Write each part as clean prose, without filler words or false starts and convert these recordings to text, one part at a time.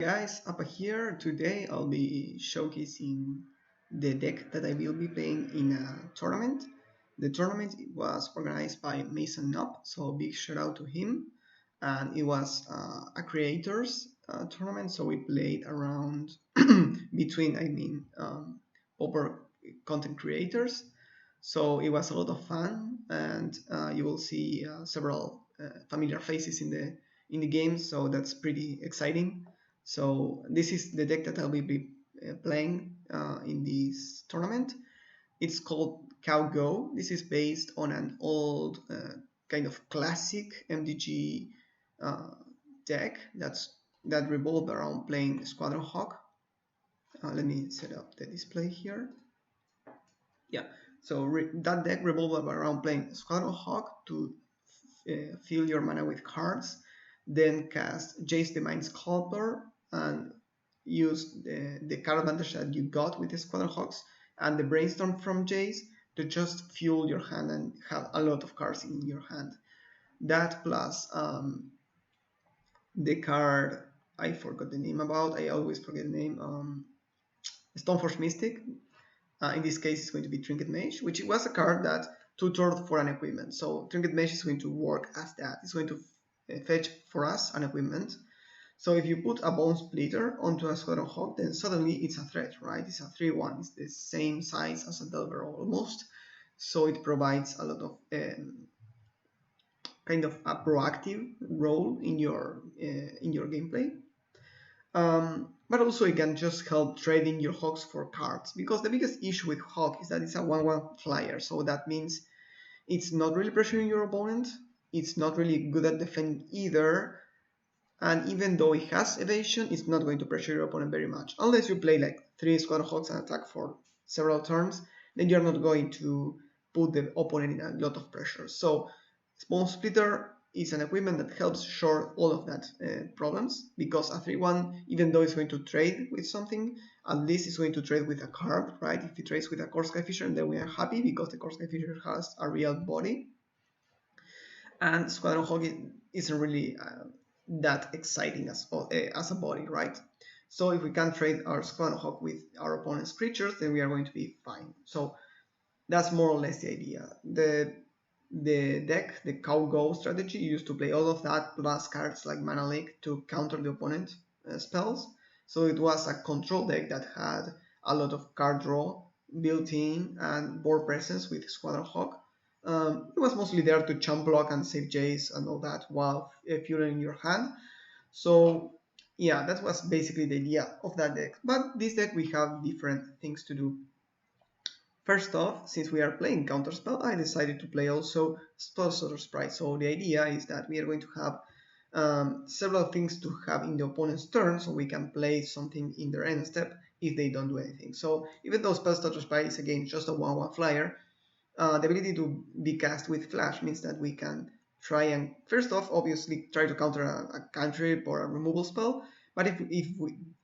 Guys, up here today I'll be showcasing the deck that I will be playing in a tournament. The tournament was organized by Mason Knopp, so big shout out to him. And it was a creators tournament, so we played around between, Pauper content creators. So it was a lot of fun, and you will see several familiar faces in the game, so that's pretty exciting. So this is the deck that I'll be playing in this tournament. It's called Caw-go. This is based on an old kind of classic MDG uh, deck that revolved around playing Squadron Hawk. Let me set up the display here. Yeah, so that deck revolved around playing Squadron Hawk to fill your mana with cards, then cast Jace the Mind Sculptor and use the card advantage that you got with the Squadron Hawks and the Brainstorm from Jace to just fuel your hand and have a lot of cards in your hand. That plus the card I forgot the name about. I always forget the name. Stoneforge Mystic. In this case, it's going to be Trinket Mage, which was a card that tutored for an equipment. So Trinket Mage is going to work as that. It's going to fetch for us an equipment. So if you put a Bone Splitter onto a Squadron Hawk, then suddenly it's a threat, right? It's a 3/1. It's the same size as a Delver almost. So it provides a lot of kind of a proactive role in your gameplay. But also it can just help trading your Hawks for cards, because the biggest issue with Hawk is that it's a 1/1 flyer, so that means it's not really pressuring your opponent, it's not really good at defending either, and even though it has evasion, it's not going to pressure your opponent very much. Unless you play like 3 Squadron Hawks and attack for several turns, then you're not going to put the opponent in a lot of pressure. So Bone Splitter is an equipment that helps short all of that problems, because a 3/1, even though it's going to trade with something, at least it's going to trade with a card, right? If it trades with a Core Fisher, then we are happy because the Core Fisher has a real body. And Squadron Hawk isn't really that exciting as a body, right? So if we can trade our Squadron Hawk with our opponent's creatures, then we are going to be fine. So that's more or less the idea. The deck, the Caw-go strategy, used to play all of that plus cards like Mana Lake to counter the opponent spells. So it was a control deck that had a lot of card draw built in and board presence with Squadron Hawk. It was mostly there to chump block and save Jace and all that while fueling your hand. So yeah, that was basically the idea of that deck. But this deck we have different things to do. First off, since we are playing Counterspell, I decided to play also Spell Sorter Sprite. So the idea is that we are going to have several things to have in the opponent's turn, so we can play something in their end step if they don't do anything. So even though Spell Sorter Sprite is again just a 1/1 flyer, the ability to be cast with Flash means that we can try and, first off, obviously try to counter a cantrip or a removal spell, but if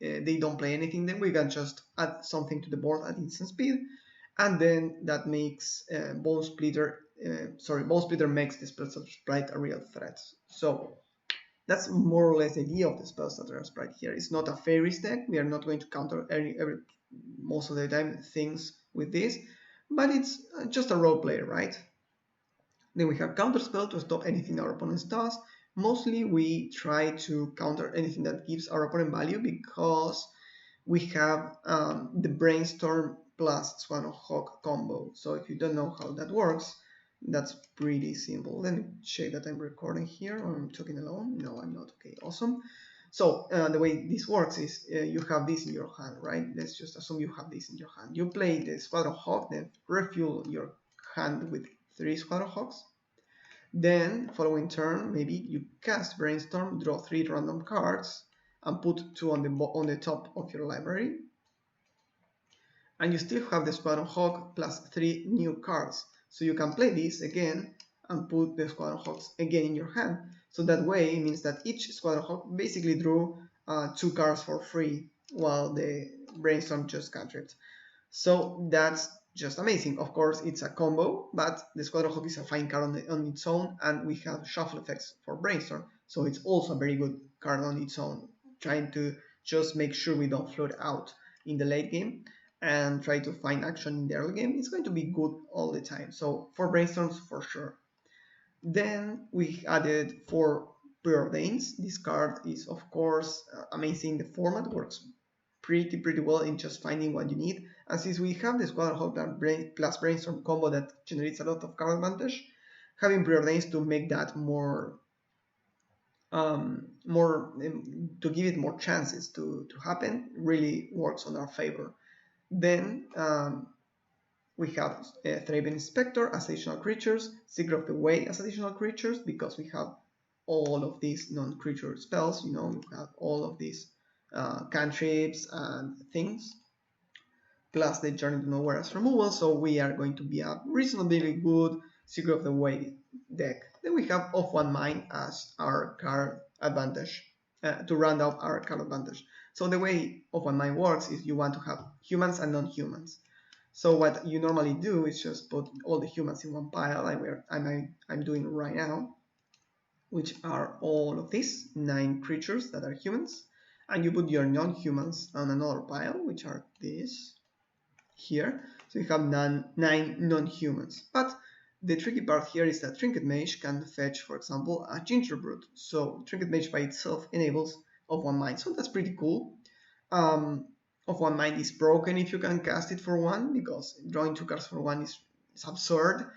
they don't play anything, then we can just add something to the board at instant speed, and then that makes Bone Splitter makes the Spell Stutter Sprite a real threat. So that's more or less the idea of the Spell Stutter Sprite here. It's not a fairies deck. We are not going to counter every most of the time things with this, but it's just a role player, right? Then we have Counterspell to stop anything our opponent does. Mostly we try to counter anything that gives our opponent value, because we have the Brainstorm plus Swan Hawk combo. So if you don't know how that works, that's pretty simple. Let me check that I'm recording here, or I'm talking alone. No, I'm not. Okay, awesome. So the way this works is you have this in your hand, right? Let's just assume you have this in your hand. You play the Squadron Hawk, then refuel your hand with 3 Squadron Hawks. Then, following turn, maybe you cast Brainstorm, draw 3 random cards, and put 2 on the top of your library. And you still have the Squadron Hawk plus 3 new cards. So you can play this again and put the Squadron Hawks again in your hand. So that way it means that each Squadron Hawk basically drew 2 cards for free, while the Brainstorm just cantripped. So that's just amazing. Of course, it's a combo, but the Squadron Hawk is a fine card on its own, and we have shuffle effects for Brainstorm. So it's also a very good card on its own, trying to just make sure we don't float out in the late game and try to find action in the early game, it's going to be good all the time. So for brainstorms, for sure. Then we added 4 preordains. This card is of course amazing. The format works pretty well in just finding what you need. And since we have the Squadron Hawk plus Brainstorm combo that generates a lot of card advantage, having preordains to make that to give it more chances to happen really works on our favor. Then we have Thraben Inspector as additional creatures, Seeker of the Way as additional creatures, because we have all of these non-creature spells, we have all of these cantrips and things, plus the Journey to Nowhere as removal, so we are going to be a reasonably good Seeker of the Way deck. Then we have Off One Mind as our card advantage, to round out our card advantage. So the way Off One Mind works is you want to have humans and non-humans. So what you normally do is just put all the humans in one pile, like I'm doing right now, which are all of these 9 creatures that are humans, and you put your non-humans on another pile, which are these here. So you have 9 non-humans. But the tricky part here is that Trinket Mage can fetch, for example, a Gingerbrute. So Trinket Mage by itself enables Of One Mind, so that's pretty cool. Of One Mind is broken if you can cast it for 1, because drawing 2 cards for 1 is absurd,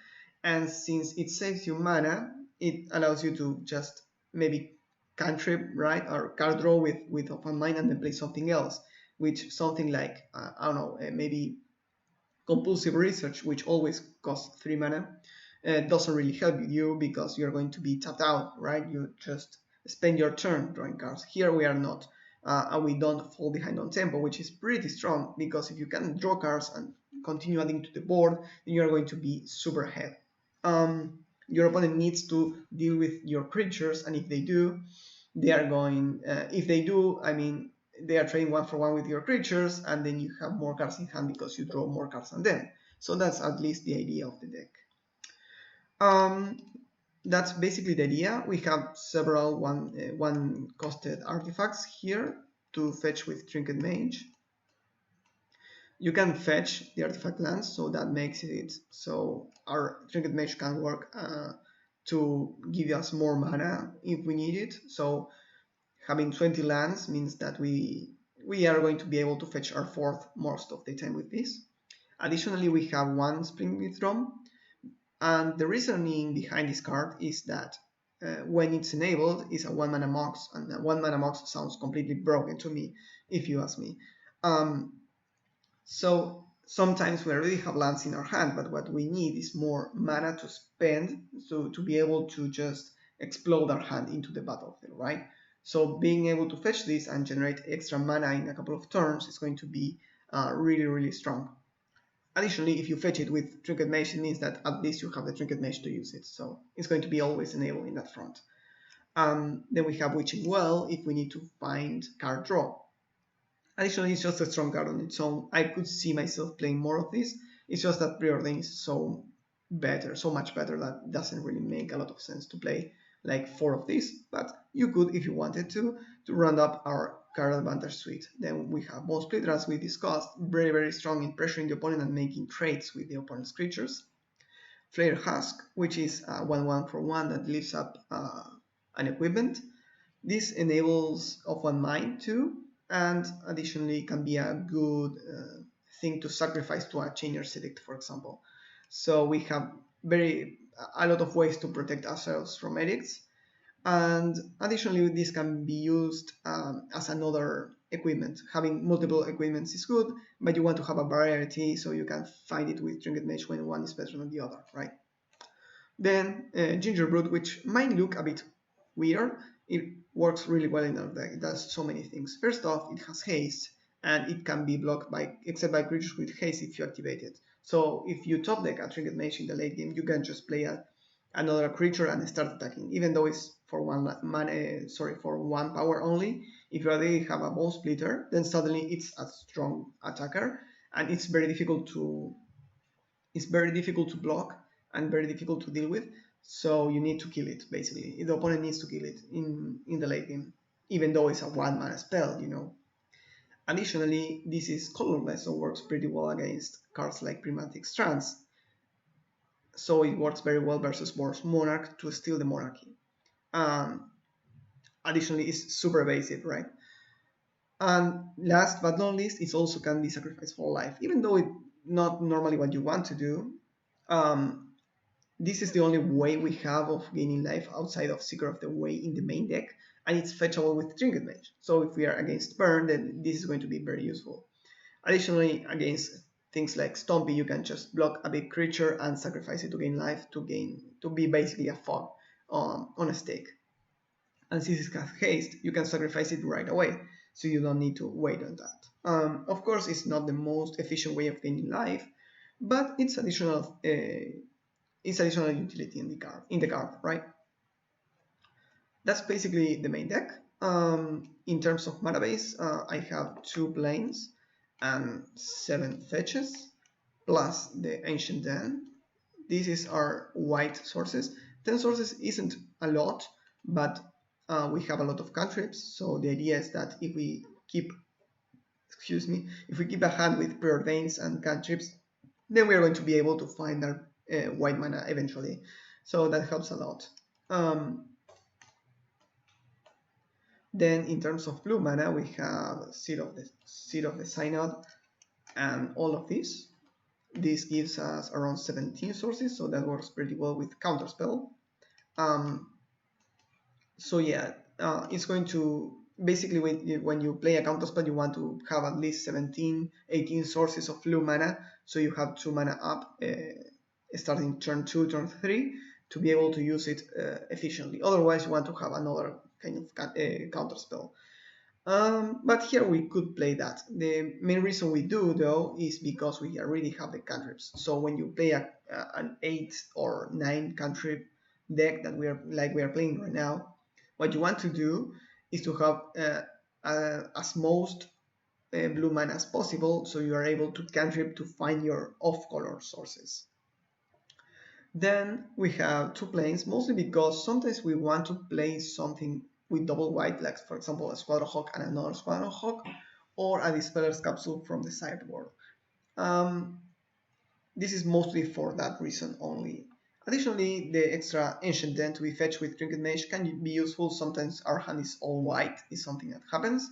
and since it saves you mana, it allows you to just maybe cantrip, right, or card draw with Of One Mind and then play something else, which something like, I don't know, maybe Compulsive Research, which always costs 3 mana, doesn't really help you because you're going to be tapped out, right? You just spend your turn drawing cards. Here we are not, and we don't fall behind on tempo, which is pretty strong, because if you can draw cards and continue adding to the board, then you're going to be super ahead. Your opponent needs to deal with your creatures, and if they do, they are going, they are trading 1 for 1 with your creatures, and then you have more cards in hand because you draw more cards than them. So that's at least the idea of the deck. That's basically the idea. We have several one-costed artifacts here to fetch with Trinket Mage. You can fetch the artifact lands, so that makes it so our Trinket Mage can work to give us more mana if we need it. So having 20 lands means that we are going to be able to fetch our 4th most of the time with this. Additionally, we have 1 Spring Drum, and the reasoning behind this card is that when it's enabled, it's a 1 mana mox, and a 1 mana mox sounds completely broken to me, if you ask me. So sometimes we already have lands in our hand, but what we need is more mana to spend to be able to just explode our hand into the battlefield, right? So being able to fetch this and generate extra mana in a couple of turns is going to be really strong. Additionally, if you fetch it with Trinket Mage, it means that at least you have the Trinket Mage to use it, so it's going to be always enabled in that front. Then we have Witching Well if we need to find card draw. Additionally, it's just a strong card on its own. I could see myself playing more of this. It's just that Preordain is so much better, that it doesn't really make a lot of sense to play like 4 of these, but you could if you wanted to round up our card advantage suite. Then we have Bone Splitter, as we discussed, very strong in pressuring the opponent and making trades with the opponent's creatures. Flare Husk, which is a 1/1 for 1 that lifts up an equipment. This enables Of One Mind too, and additionally can be a good thing to sacrifice to a Chainer Sedict, for example. So we have a lot of ways to protect ourselves from edicts, and additionally this can be used as another equipment. Having multiple equipments is good, but you want to have a variety so you can find it with Trinket Mage when one is better than the other, right? Then Gingerbrute, which might look a bit weird, it works really well in our deck. It does so many things. First off, it has haste, and it can be blocked except by creatures with haste if you activate it. So if you top deck a Trinket Mage in the late game, you can just play another creature and start attacking, even though it's for one power only. If you already have a Bone Splitter, then suddenly it's a strong attacker, and it's very difficult to block and very difficult to deal with. So you need to kill it, basically. The opponent needs to kill it in the late game, even though it's a 1 mana spell, Additionally, this is colorless, so works pretty well against cards like Prismatic Strands. So it works very well versus Boros Monarch to steal the monarchy. Um, Additionally, it's super evasive, right? And last but not least, it also can be sacrificed for life, even though it's not normally what you want to do. Um, this is the only way we have of gaining life outside of Seeker of the Way in the main deck, and it's fetchable with Trinket Mage. So if we are against burn, then this is going to be very useful. Additionally, against things like Stompy, you can just block a big creature and sacrifice it to gain life to be basically a fog on a stake. And since it has haste, you can sacrifice it right away, so you don't need to wait on that. Of course, it's not the most efficient way of gaining life, but it's additional utility in the card, right? That's basically the main deck. In terms of mana base, I have 2 planes and 7 fetches, plus the Ancient Den. This is our white sources. 10 sources isn't a lot, but we have a lot of cantrips, so the idea is that if we keep a hand with preordains and cantrips, then we are going to be able to find our white mana eventually. So that helps a lot. Then in terms of blue mana, we have Seed of the Synod and all of this. This gives us around 17 sources, so that works pretty well with Counterspell. So yeah, it's going to basically when you play a counterspell, you want to have at least 17, 18 sources of blue mana, so you have 2 mana up starting turn 2, turn 3 to be able to use it efficiently. Otherwise, you want to have another kind of counterspell. But here we could play that. The main reason we do, though, is because we already have the cantrips. So when you play an 8 or 9 cantrip deck that we are playing right now, what you want to do is to have as most blue mana as possible, so you are able to cantrip to find your off-color sources. Then we have 2 planes, mostly because sometimes we want to play something with double white, like for example a Squadron Hawk and another Squadron Hawk, or a Dispeller's Capsule from the sideboard. This is mostly for that reason only. Additionally, the extra Ancient Den to be fetched with Trinket Mage can be useful. Sometimes our hand is all white, is something that happens.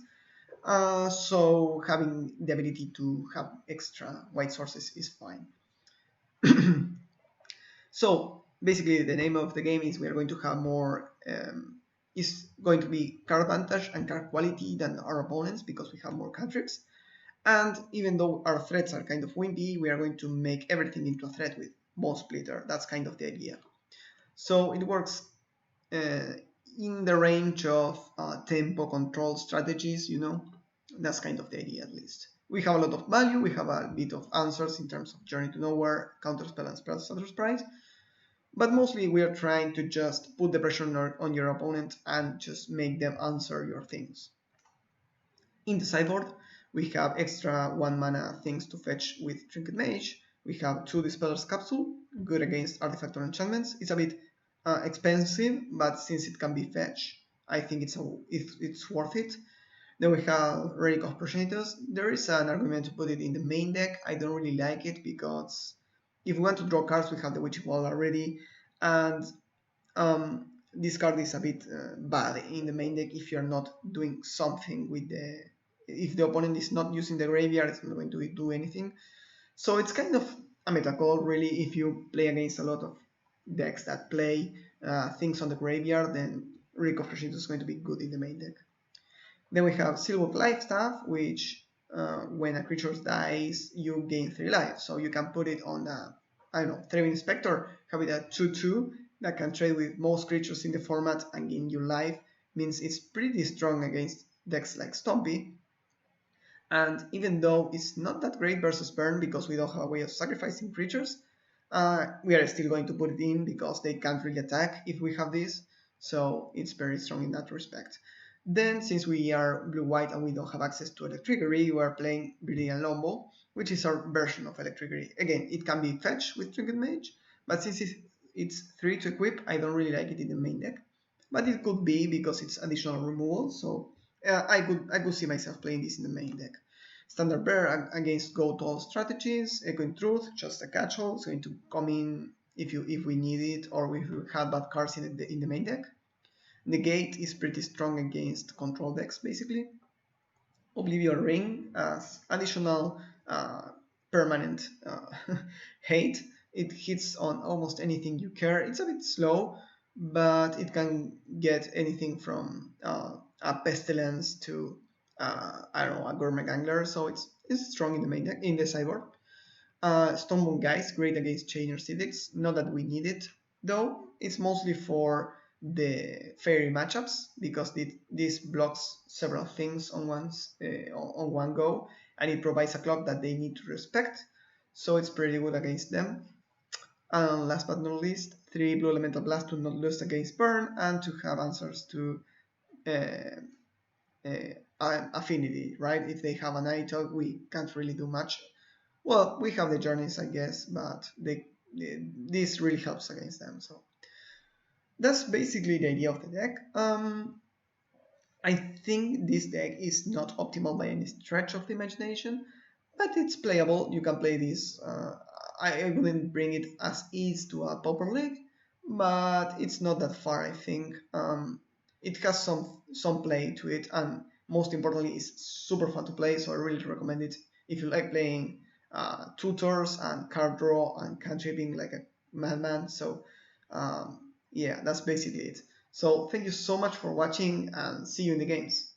So having the ability to have extra white sources is fine. So basically the name of the game is we are going to have more, is going to be card advantage and card quality than our opponents because we have more cantrips. And even though our threats are kind of wimpy, we are going to make everything into a threat with Bone Splitter. That's kind of the idea. So it works in the range of tempo control strategies, That's kind of the idea at least. We have a lot of value, we have a bit of answers in terms of Journey to Nowhere, Counterspell and Spell Surprise, but mostly we are trying to just put the pressure on your opponent and just make them answer your things. In the sideboard, we have extra 1 mana things to fetch with Trinket Mage. We have 2 Dispeller's Capsule, good against artifact or enchantments. It's a bit expensive, but since it can be fetched, I think it's worth it. Then we have Relic of Progenitors. There is an argument to put it in the main deck. I don't really like it because if we want to draw cards, we have the Witching Wall already, and this card is a bit bad in the main deck if you're not doing something with if the opponent is not using the graveyard, it's not going to do anything. So it's kind of a meta call, really. If you play against a lot of decks that play things on the graveyard, then Relic of Progenitors is going to be good in the main deck. Then we have Sealbook Lifestaff, which when a creature dies, you gain 3 life. So you can put it on Thriving Inspector, have it at 2/2 that can trade with most creatures in the format and gain you life. Means it's pretty strong against decks like Stompy. And even though it's not that great versus burn because we don't have a way of sacrificing creatures, we are still going to put it in because they can't really attack if we have this. So it's very strong in that respect. Then, since we are blue-white and we don't have access to Electricity, we are playing Brilliant Lombo, which is our version of Electricity. Again, it can be fetched with Trinket Mage, but since it's 3 to equip, I don't really like it in the main deck. But it could be because it's additional removal, so I could see myself playing this in the main deck. Standard bear against go tall strategies. Echoing Truth, just a catch-all. It's going to come in if we need it or if we have bad cards in the main deck. Negate is pretty strong against control decks, basically. Oblivion Ring as additional permanent hate. It hits on almost anything you care. It's a bit slow, but it can get anything from a Pestilence to I don't know, a Gourmet Gangler. So it's strong in the main deck, in the sideboard. Stonebone Guys, great against Chainer Civics. Not that we need it, though. It's mostly for the fairy matchups because this blocks several things on one go, and it provides a clock that they need to respect. So it's pretty good against them. And last but not least, 3 Blue Elemental Blast to not lose against Burn and to have answers to Affinity, right? If they have an Nighthawk, we can't really do much. Well, we have the Journeys, I guess, but this really helps against them. So that's basically the idea of the deck. I think this deck is not optimal by any stretch of the imagination, but it's playable. You can play this. I wouldn't bring it as is to a Pauper League, but it's not that far, I think. It has some play to it, and most importantly, it's super fun to play, so I really recommend it if you like playing tutors and card draw and cantripping like a madman. So yeah, that's basically it. So thank you so much for watching and see you in the games.